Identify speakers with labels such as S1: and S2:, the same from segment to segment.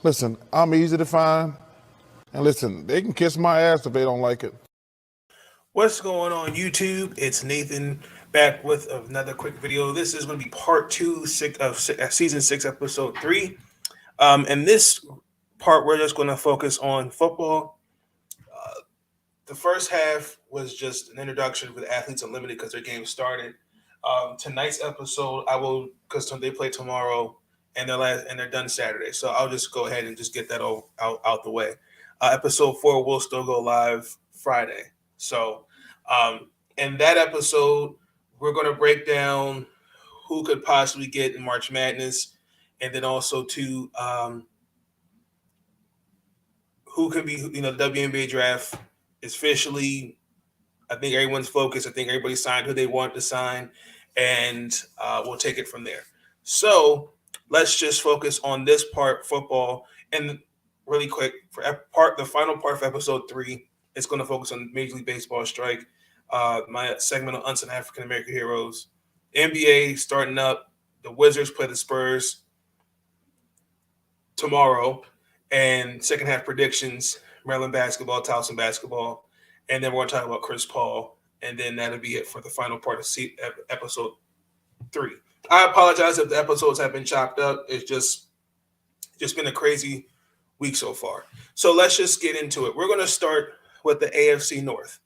S1: Listen, I'm easy to find. And listen, they can kiss my ass if they don't like it.
S2: What's going on YouTube? It's Nathan back with another quick video. This is going to be part 2 of season 6, episode 3. In this part, we're just going to focus on football. The first half was just an introduction for the Athletes Unlimited because their game started. Tonight's episode, because they play tomorrow and they're done Saturday. So I'll just go ahead and just get that all out the way. Episode 4 will still go live Friday. So in that episode, we're going to break down who could possibly get in March Madness, and then also who could be, the WNBA draft is officially, I think everyone's focused. I think everybody signed who they want to sign, and we'll take it from there. So let's just focus on this part, football, and really quick for the final part of episode 3. It's going to focus on Major League Baseball strike, my segment on Unsung African American heroes. NBA starting up. The Wizards play the Spurs tomorrow, and second half predictions, Maryland basketball, Towson basketball, and then we're going to talk about Chris Paul, and then that'll be it for the final part of episode 3. I apologize if the episodes have been chopped up. It's just been a crazy week so far. So let's just get into it. We're going to start with the AFC North.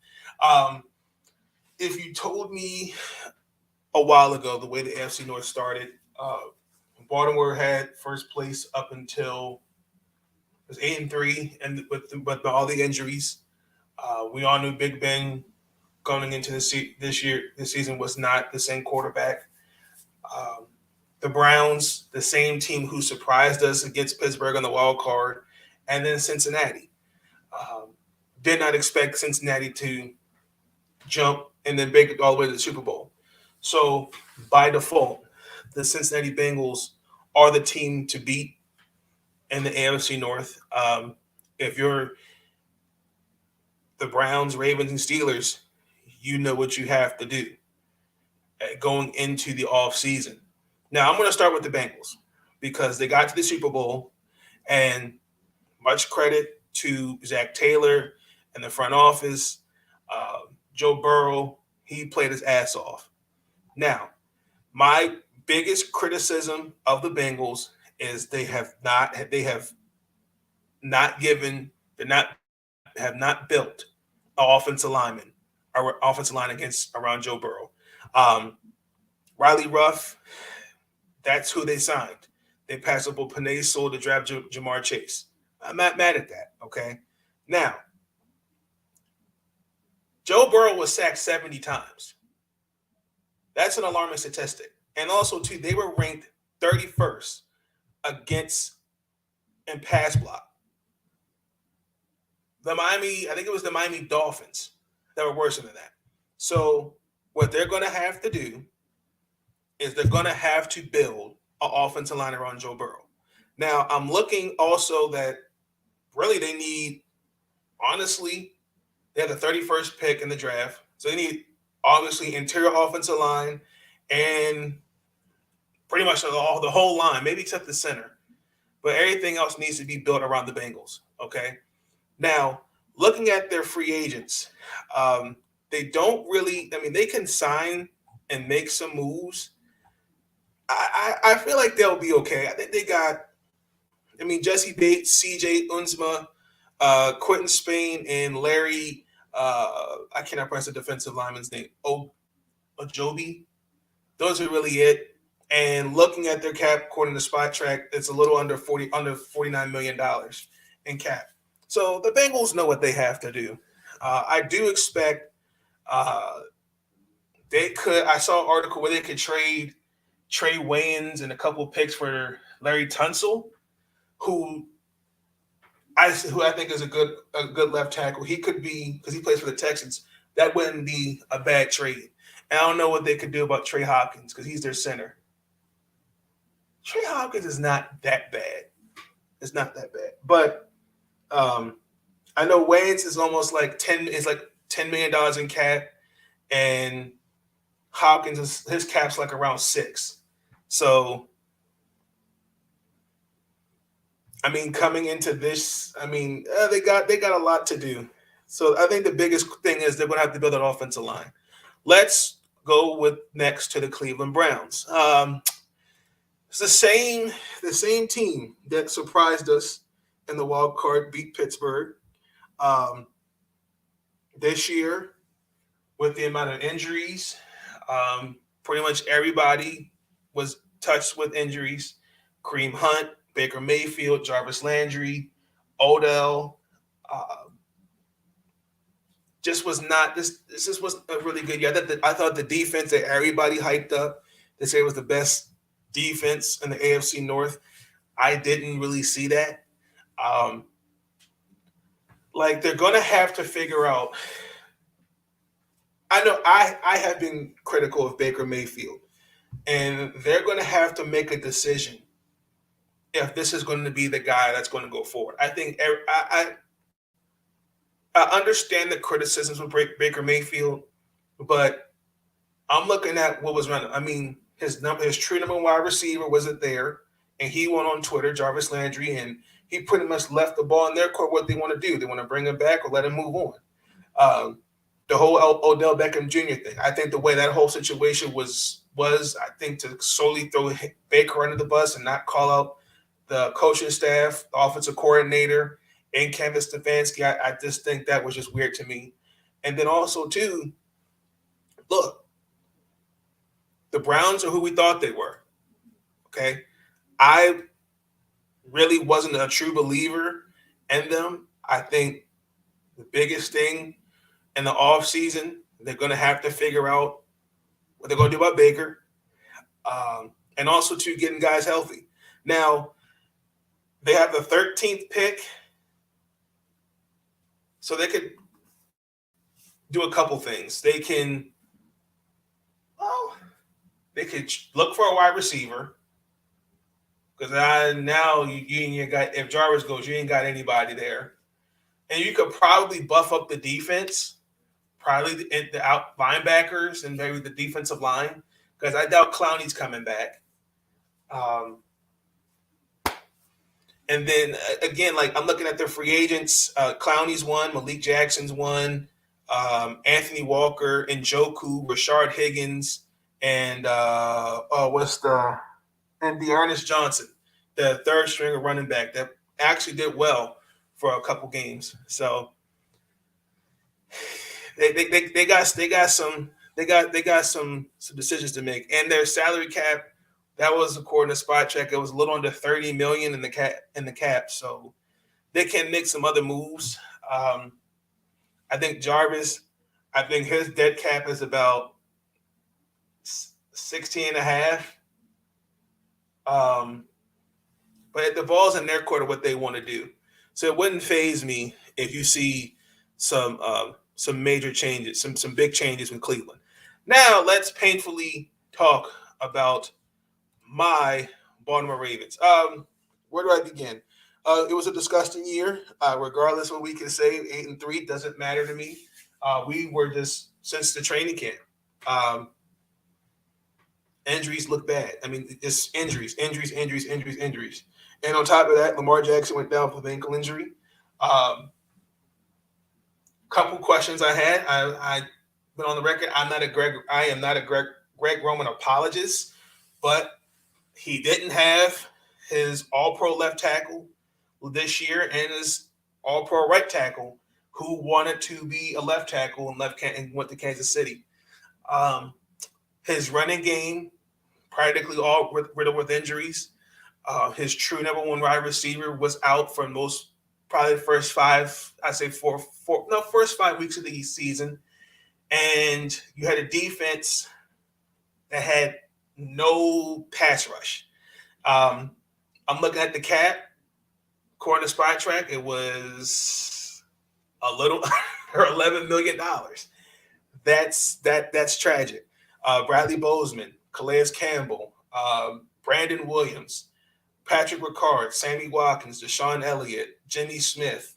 S2: If you told me a while ago the way the AFC North started, Baltimore had first place up until it was 8-3, and with all the injuries, we all knew Big Ben going into this season was not the same quarterback. The Browns, the same team who surprised us against Pittsburgh on the wild card, and then Cincinnati. Did not expect Cincinnati to jump and then make it all the way to the Super Bowl. So by default, the Cincinnati Bengals are the team to beat in the AFC North. If you're the Browns, Ravens, and Steelers, you know what you have to do going into the offseason. Now, I'm going to start with the Bengals because they got to the Super Bowl, and much credit to Zach Taylor and the front office. Joe Burrow, he played his ass off. Now, my biggest criticism of the Bengals is they have not built an offensive line around Joe Burrow. Riley Ruff, that's who they signed. They passed up on Panay Sewell to draft Jamar Chase. I'm not mad at that, okay? Now, Joe Burrow was sacked 70 times. That's an alarming statistic. And also, too, they were ranked 31st in pass block. I think it was the Miami Dolphins that were worse than that. So what they're going to have to do is they're going to have to build an offensive line around Joe Burrow. Now, I'm looking also that really they have the 31st pick in the draft. So they need, obviously, interior offensive line and pretty much the whole line, maybe except the center. But everything else needs to be built around the Bengals, okay? Now, looking at their free agents, they don't really – they can sign and make some moves. I feel like they'll be okay. I think they got – Jesse Bates, C.J. Unsma, Quentin Spain, and Larry I cannot pronounce the defensive lineman's name. Ojobi. Those are really it. And looking at their cap, according to Spot Track, it's a little under $49 million in cap. So the Bengals know what they have to do. I do expect they could. I saw an article where they could trade Trey Wayans and a couple of picks for Larry Tunsil, who I think is a good left tackle. He could be, because he plays for the Texans. That wouldn't be a bad trade. And I don't know what they could do about Trey Hawkins because he's their center. Trey Hawkins is not that bad. It's not that bad. But I know Wayans is almost like $10 million in cap, and Hawkins his cap's like around $6 million. So I mean, coming into this, I mean, they got a lot to do. So I think the biggest thing is they're going to have to build an offensive line. Let's go with next to the Cleveland Browns. It's the same team that surprised us in the wild card, beat Pittsburgh. This year, with the amount of injuries, pretty much everybody was touched with injuries. Kareem Hunt, Baker Mayfield, Jarvis Landry, Odell. Just was not this. This just wasn't a really good year. I thought the defense that everybody hyped up, they say was the best defense in the AFC North. I didn't really see that. Like they're going to have to figure out. I know I have been critical of Baker Mayfield, and they're going to have to make a decision if this is going to be the guy that's going to go forward. I think I understand the criticisms with Baker Mayfield, but I'm looking at what was running. I mean, his true number one wide receiver wasn't there, and he went on Twitter, Jarvis Landry, and he pretty much left the ball in their court. What they want to do? They want to bring him back or let him move on. The whole Odell Beckham Jr. thing. I think the way that whole situation was I think to solely throw Baker under the bus and not call out the coaching staff, the offensive coordinator, and Kevin Stefanski. I just think that was just weird to me. And then also, too, look, the Browns are who we thought they were. Okay? I really wasn't a true believer in them. I think the biggest thing in the offseason, they're going to have to figure out what they're going to do about Baker, and also, too, getting guys healthy. Now, they have the 13th pick, so they could do a couple things. They could look for a wide receiver, because now you got, if Jarvis goes, you ain't got anybody there. And you could probably buff up the defense, probably the out linebackers and maybe the defensive line, because I doubt Clowney's coming back. And then, again, like I'm looking at their free agents. Clowney's one, Malik Jackson's one, Anthony Walker, Njoku, Rashard Higgins, and Dearness Johnson, the third stringer running back that actually did well for a couple games. So they got some decisions to make, and their salary cap. That was, according to Spot Check, it was a little under $30 million in the cap. So they can make some other moves. I think Jarvis, his dead cap is about 16.5. But the ball's in their court of what they want to do. So it wouldn't faze me if you see some major changes, some big changes in Cleveland. Now let's painfully talk about my Baltimore Ravens. Where do I begin? It was a disgusting year. Regardless of what we can say, 8-3 doesn't matter to me. We were just, since the training camp, injuries look bad. I mean, it's injuries. And on top of that, Lamar Jackson went down with an ankle injury. Couple questions I had. I been on the record. I am not a Greg Roman apologist, but he didn't have his All-Pro left tackle this year and his All-Pro right tackle, who wanted to be a left tackle and went to Kansas City. His running game practically all riddled with injuries. His true number one wide receiver was out for probably the first first 5 weeks of the season. And you had a defense that had no pass rush. I'm looking at the cap. According to Spot Track, it was a little or $11 million. That's tragic. Bradley Bozeman, Calais Campbell, Brandon Williams, Patrick Ricard, Sammy Watkins, Deshaun Elliott, Jimmy Smith,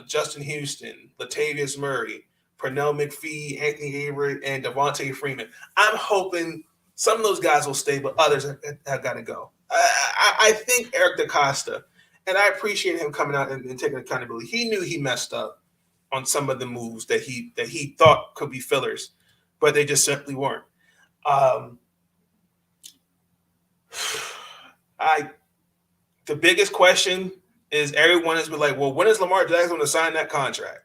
S2: Justin Houston, Latavius Murray, Pernell McPhee, Anthony Averett, and Devontae Freeman. I'm hoping some of those guys will stay, but others have got to go. I think Eric DaCosta and I appreciate him coming out and taking accountability. He knew he messed up on some of the moves that he thought could be fillers, but they just simply weren't. The biggest question is everyone has been like, well, when is Lamar Jackson going to sign that contract?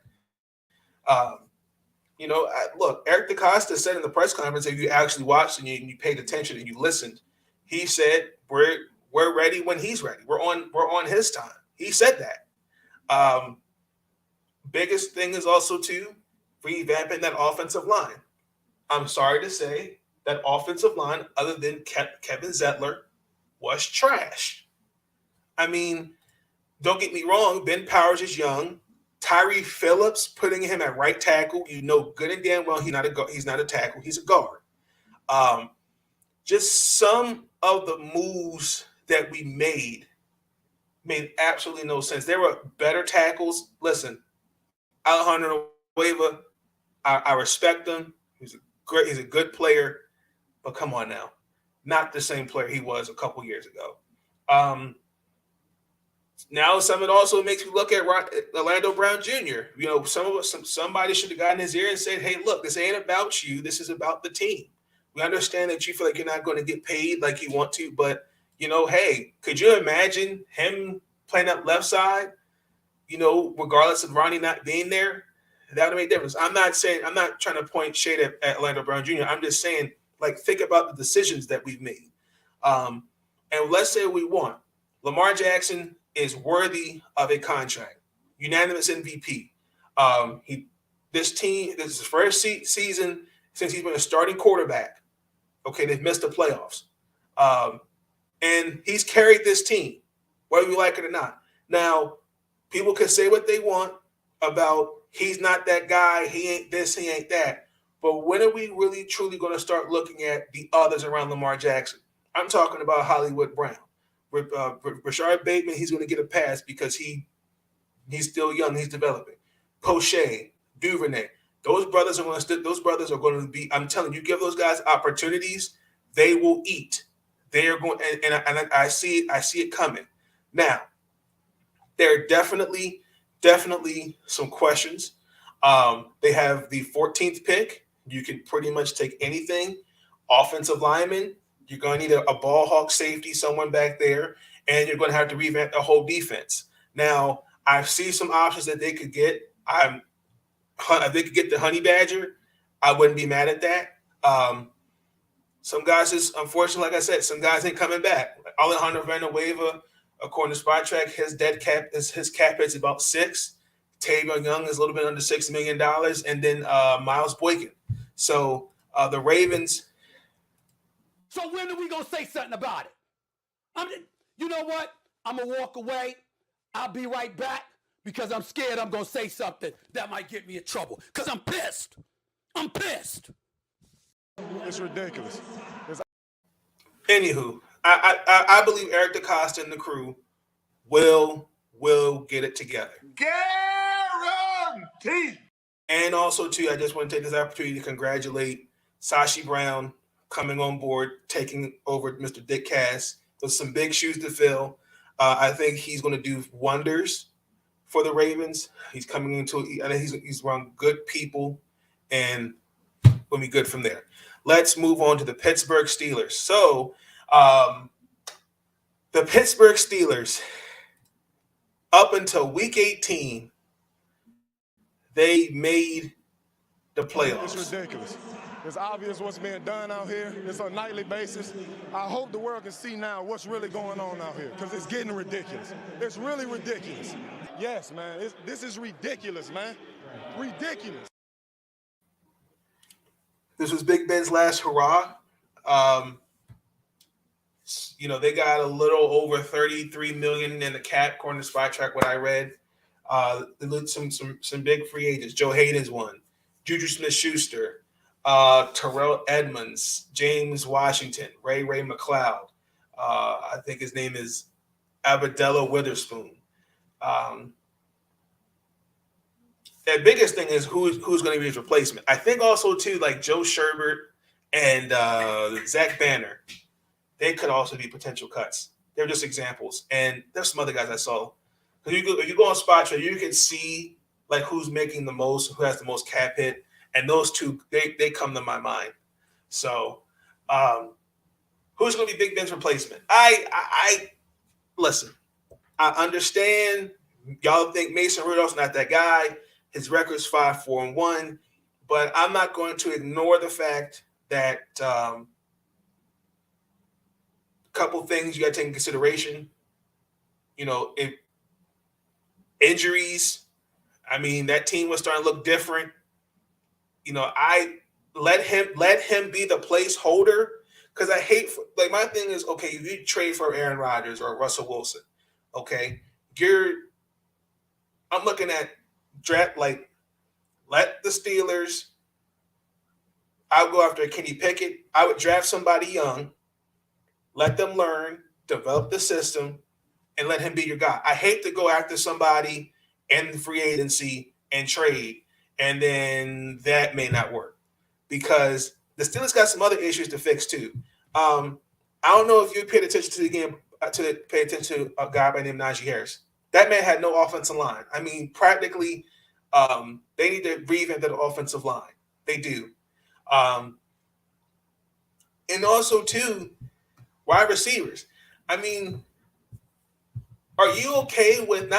S2: Look, Eric DeCosta said in the press conference, if you actually watched and you paid attention and you listened, he said we're ready when he's ready. We're on his time. He said that. Biggest thing is also too revamping that offensive line. I'm sorry to say that offensive line, other than Kevin Zettler, was trash. I mean, don't get me wrong. Ben Powers is young. Tyree Phillips, putting him at right tackle, good and damn well he's not a tackle. He's a guard. Just some of the moves that we made absolutely no sense. There were better tackles. Listen, Alejandro Nueva, I respect him. He's a good player, but come on now, not the same player he was a couple years ago. Now it also makes me look at Orlando Brown Jr. Somebody should have gotten his ear and said, hey, look, this ain't about you. This is about the team. We understand that you feel like you're not going to get paid like you want to, but, hey, could you imagine him playing that left side, regardless of Ronnie not being there? That would make a difference. I'm not trying to point shade at Orlando Brown Jr. I'm just saying, think about the decisions that we've made. And let's say we want Lamar Jackson is worthy of a contract, unanimous MVP. This is his first season since he's been a starting quarterback. Okay, they've missed the playoffs. And he's carried this team, whether you like it or not. Now, people can say what they want about he's not that guy, he ain't this, he ain't that. But when are we really, truly going to start looking at the others around Lamar Jackson? I'm talking about Hollywood Brown. Rashard Bateman, he's going to get a pass because he's still young, he's developing. Poche, Duvernay, those brothers are going to be. I'm telling you, give those guys opportunities, they will eat. They are going, and I see it coming. Now, there are definitely some questions. They have the 14th pick. You can pretty much take anything. Offensive lineman. You're going to need a ball hawk safety, someone back there, and you're going to have to revamp the whole defense. Now, I see some options that they could get. If they could get the Honey Badger, I wouldn't be mad at that. Some guys just, unfortunately, like I said, some guys ain't coming back. Alejandro Villanueva, according to Spot Track, his cap is about $6 million. Tavion Young is a little bit under $6 million, and then Miles Boykin. So the Ravens.
S3: So when are we going to say something about it? You know what? I'm going to walk away. I'll be right back because I'm scared I'm going to say something that might get me in trouble because I'm pissed. I'm pissed.
S1: It's ridiculous.
S2: Anywho, I believe Eric DeCosta and the crew will get it together.
S1: Guaranteed.
S2: And also, too, I just want to take this opportunity to congratulate Sashi Brown coming on board, taking over Mr. Dick Cass. There's some big shoes to fill. I think he's going to do wonders for the Ravens. He's coming into – I think he's around good people and will be good from there. Let's move on to the Pittsburgh Steelers. So the Pittsburgh Steelers, up until Week 18, they made the playoffs.
S1: It's ridiculous. It's obvious what's being done out here. It's on a nightly basis. I hope the world can see now what's really going on out here because it's getting ridiculous. It's really ridiculous. Yes, man. This is ridiculous, man. Ridiculous.
S2: This was Big Ben's last hurrah. They got a little over $33 million in the cap, according to Spot Track, what I read. Some big free agents. Joe Hayden's one. Juju Smith-Schuster. Terrell Edmonds, James Washington, Ray McLeod. I think his name is Abadella Witherspoon. The biggest thing is who's going to be his replacement. I think also too, like Joe Sherbert and Zach Banner, they could also be potential cuts. They're just examples. And there's some other guys I saw. If you go on Spotra, you can see like who's making the most, who has the most cap hit, and those two they come to my mind. So, who's going to be Big Ben's replacement? I listen. I understand y'all think Mason Rudolph's not that guy. His record's 5-4-1, but I'm not going to ignore the fact that a couple things you got to take in consideration. If injuries, I mean, that team was starting to look different. I let him be the placeholder because I hate my thing is, okay, if you trade for Aaron Rodgers or Russell Wilson, okay, I'm looking at draft, let the Steelers, I'll go after Kenny Pickett. I would draft somebody young, let them learn, develop the system, and let him be your guy. I hate to go after somebody in free agency and trade, and then that may not work because the Steelers got some other issues to fix too. I don't know if you paid attention to the game, pay attention to a guy by the name of Najee Harris. That man had no offensive line. I mean, practically, they need to revamp that offensive line. They do. And also, too, wide receivers. I mean, are you okay with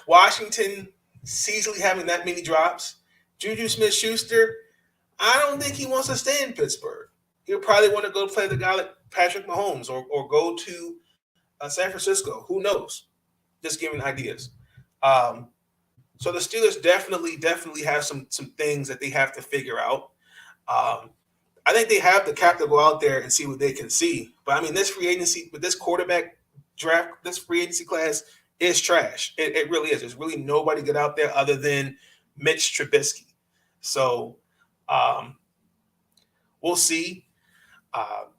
S2: Washington seasonally having that many drops? Juju Smith-Schuster, I don't think he wants to stay in Pittsburgh. He'll probably want to go play the guy like Patrick Mahomes or go to San Francisco. Who knows? Just giving ideas. So the Steelers definitely have some things that they have to figure out. I think they have the cap to go out there and see what they can see. But, I mean, this free agency, with this quarterback draft, this free agency class is trash. It really is. There's really nobody good out there other than Mitch Trubisky. So we'll see.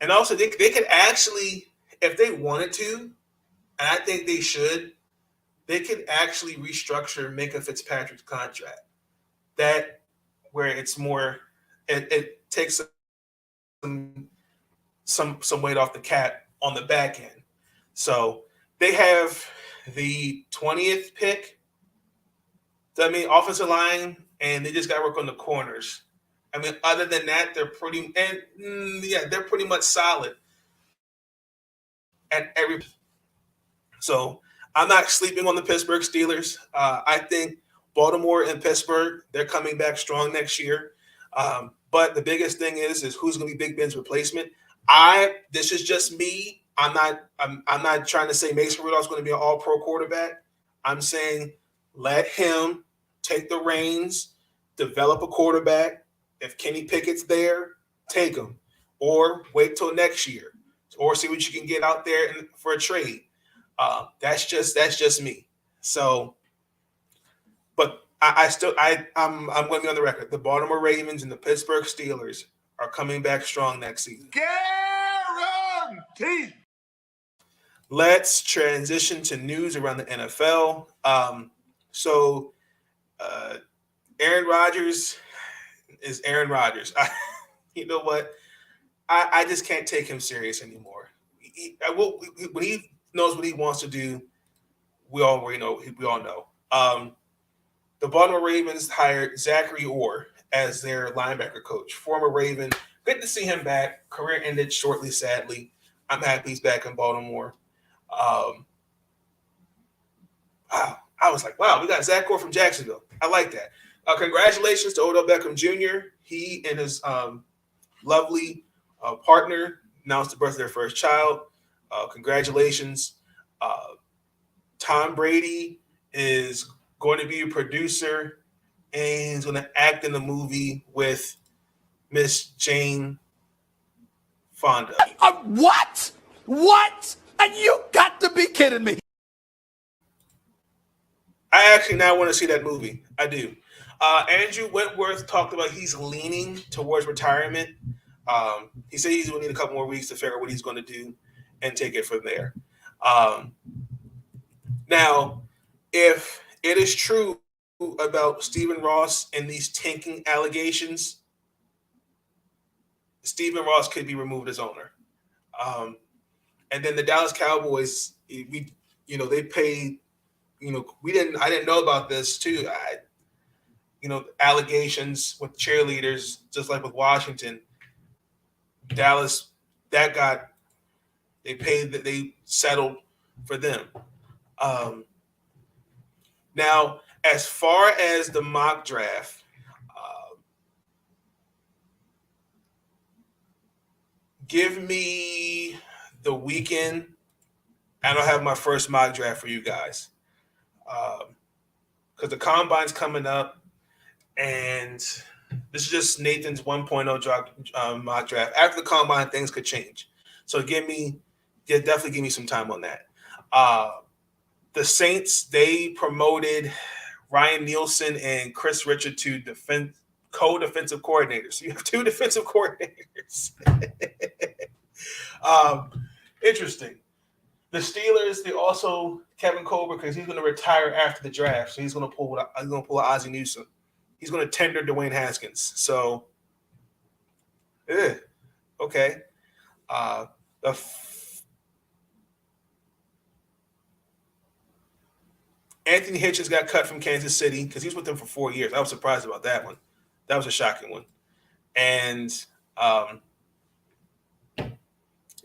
S2: And also, they could actually, if they wanted to, and I think they should, they could actually restructure Minka Fitzpatrick's contract. That where it's more, it takes some weight off the cap on the back end. So they have the 20th pick. I mean, offensive line, and they just got to work on the corners. I mean, other than that, they're pretty much solid at every. So I'm not sleeping on the Pittsburgh Steelers. I think Baltimore and Pittsburgh, they're coming back strong next year. But the biggest thing is who's going to be Big Ben's replacement. This is just me. I'm not trying to say Mason Rudolph's going to be an all-pro quarterback. I'm saying let him take the reins, develop a quarterback. If Kenny Pickett's there, take him, or wait till next year, or see what you can get out there for a trade. That's just me. So, but I'm going to be on the record. The Baltimore Ravens and the Pittsburgh Steelers are coming back strong next season.
S1: Guaranteed.
S2: Let's transition to news around the NFL. Aaron Rodgers is Aaron Rodgers. You know what? I just can't take him serious anymore. When he knows what he wants to do, we all know. The Baltimore Ravens hired Zachary Orr as their linebacker coach, former Raven. Good to see him back. Career ended shortly, sadly. I'm happy he's back in Baltimore. I was like, wow, we got Zach Orr from Jacksonville. I like that. Congratulations to Odell Beckham Jr. He and his lovely partner announced the birth of their first child. Congratulations. Tom Brady is going to be a producer, and he's going to act in the movie with Miss Jane Fonda.
S3: What? What? And you got to be kidding me.
S2: I actually now want to see that movie. I do. Andrew Whitworth talked about he's leaning towards retirement. He said he's going to need a couple more weeks to figure out what he's going to do and take it from there. Now, if it is true about Stephen Ross and these tanking allegations, Stephen Ross could be removed as owner. And then the Dallas Cowboys, they paid. I didn't know about this too. Allegations with cheerleaders, just like with Washington. Dallas, they settled for them. Now, as far as the mock draft, give me the weekend. I don't have my first mock draft for you guys because the combine's coming up, and this is just Nathan's 1.0 mock draft. After the combine, things could change. So definitely give me some time on that. The Saints, they promoted Ryan Nielsen and Chris Richard to co-defensive coordinators. So you have 2 defensive coordinators. Interesting. The Steelers, they also Kevin Colbert, because he's going to retire after the draft, so he's going to pull Ozzie Newsome. He's going to tender Dwayne Haskins. So, okay. Anthony Hitchens got cut from Kansas City because he's with them for 4 years. I was surprised about that one. That was a shocking one. And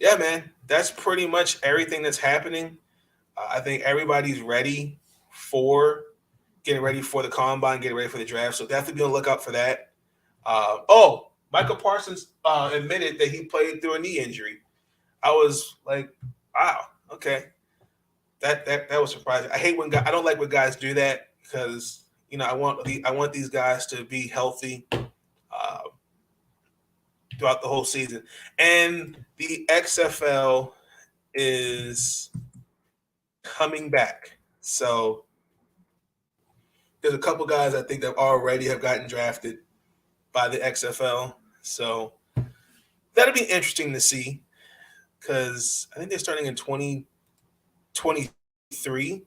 S2: yeah, man, that's pretty much everything that's happening. I think everybody's getting ready for the combine, getting ready for the draft. So definitely be on the lookout for that. Michael Parsons admitted that he played through a knee injury. I was like, wow, okay. That was surprising. I don't like when guys do that because I want these guys to be healthy throughout the whole season. And the XFL is coming back. So there's a couple guys I think that already have gotten drafted by the XFL. So that'll be interesting to see because I think they're starting in 2023.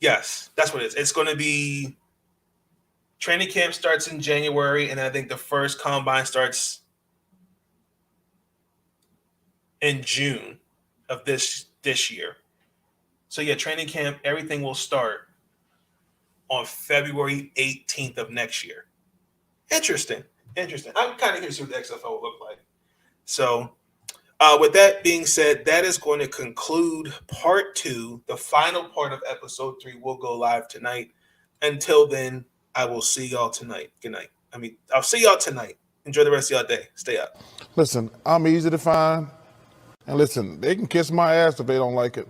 S2: Yes, that's what it is. It's going to be training camp starts in January, and I think the first combine starts in June of this year. So yeah, training camp, everything will start on February 18th of next year. Interesting. I'm kind of curious what the XFL will look like. So with that being said, that is going to conclude part 2. The final part of episode 3 will go live tonight. Until then, I will see y'all tonight. Good night. I'll see y'all tonight. Enjoy the rest of y'all day. Stay up.
S4: Listen, I'm easy to find. And listen, they can kiss my ass if they don't like it.